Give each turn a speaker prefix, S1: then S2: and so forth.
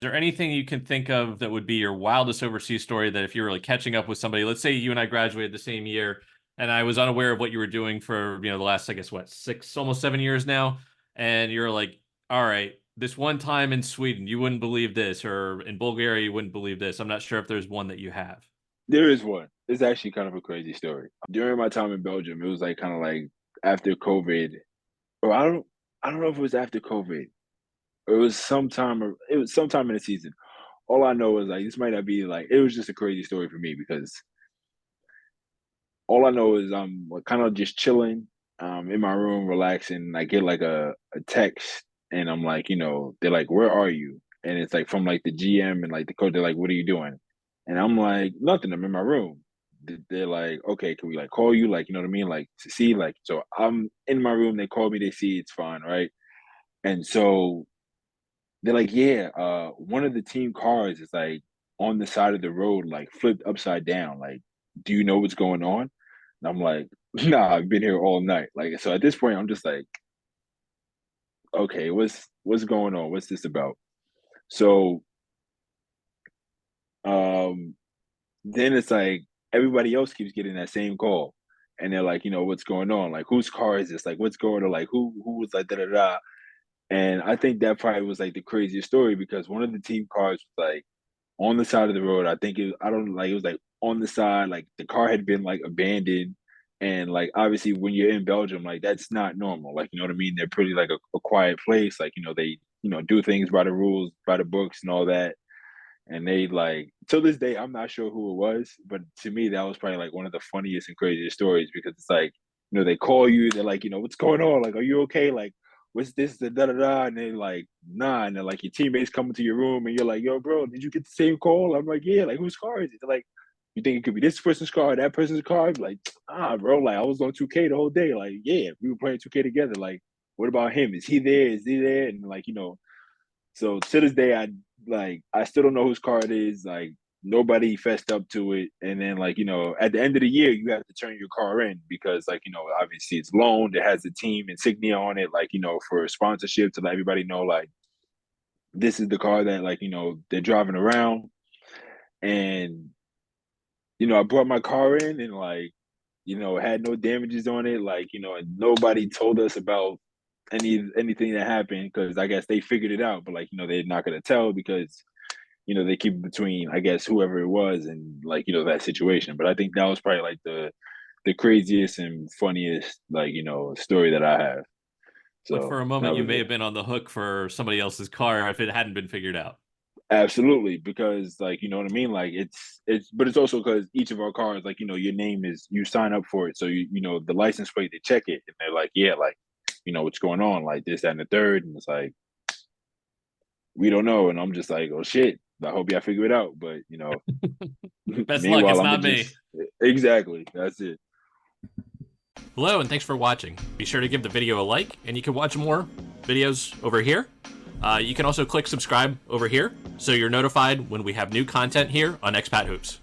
S1: there anything you can think of that would be your wildest overseas story that if you were like catching up with somebody, let's say you and I graduated the same year, and I was unaware of what you were doing for, the last, I guess, what, six, almost 7 years now, and you're like, all right, this one time in Sweden, you wouldn't believe this, or in Bulgaria, you wouldn't believe this. I'm not sure if there's one that you have.
S2: There is one. It's actually kind of a crazy story. During my time in Belgium, it was like kind of like after COVID, or I don't know if it was after COVID. It was sometime in the season. All I know is like this might not be like it was just a crazy story for me because all I know is I'm like, kind of just chilling in my room, relaxing. And I get like a text, and I'm like, they're like, "Where are you?" And it's like from like the GM and like the coach. They're like, "What are you doing?" And I'm like, "Nothing. I'm in my room." They're like, "Okay, can we like call you? Like, you know what I mean? Like to see like." So I'm in my room. They call me. They see it's fine, right? And so they're like, "Yeah, one of the team cars is like on the side of the road, like flipped upside down. Like, do you know what's going on?" And I'm like, "Nah, I've been here all night." Like, so at this point, I'm just like, "Okay, what's going on? What's this about?" So, um, then it's like everybody else keeps getting that same call, and they're like, "What's going on? Like, whose car is this? Like, what's going on? Like, who was like da da da?" And I think that probably was like the craziest story because one of the team cars was like on the side of the road. I think I don't like, it was like on the side, like the car had been like abandoned. And like, obviously, when you're in Belgium, like that's not normal. Like, you know what I mean? They're pretty like a quiet place. Like, they, do things by the rules, by the books and all that. And they like, till this day, I'm not sure who it was, but to me, that was probably like one of the funniest and craziest stories because it's like, they call you, they're like, what's going on? Like, are you okay? Like, what's this, the da da da? And they're like, nah. And then like your teammates come into your room and you're like, yo, bro, did you get the same call? I'm like, yeah, like whose car is it? They're like, you think it could be this person's car, that person's car? I'm like, bro, like I was on 2K the whole day. Like, yeah, we were playing 2K together. Like, what about him? Is he there? Is he there? And like, so to this day, I still don't know whose car it is. Like nobody fessed up to it. And then like, at the end of the year, you have to turn your car in because like, obviously it's loaned, it has the team insignia on it, like, for sponsorship to let everybody know like this is the car that like, they're driving around. And, I brought my car in and like, had no damages on it. Like, and nobody told us about anything that happened because I guess they figured it out, but like, they're not gonna tell because they keep it between, I guess, whoever it was and like, that situation. But I think that was probably like the craziest and funniest like, story that I have.
S1: Like
S2: So
S1: for a
S2: that
S1: moment, you
S2: was
S1: may
S2: it.
S1: have been on the hook for somebody else's car if it hadn't been figured out.
S2: Absolutely, because like you know what I mean. Like but it's also because each of our cars, like your name is you sign up for it, so the license plate they check it, and they're like, yeah, like what's going on, like this, that, and the third, and it's like we don't know, and I'm just like, oh shit, I hope y'all figure it out, but
S1: Best luck,
S2: meanwhile,
S1: it's
S2: I'm
S1: not
S2: gonna
S1: me.
S2: just exactly that's it.
S1: Hello, and thanks for watching. Be sure to give the video a like, and you can watch more videos over here. You can also click subscribe over here so you're notified when we have new content here on Expat Hoops.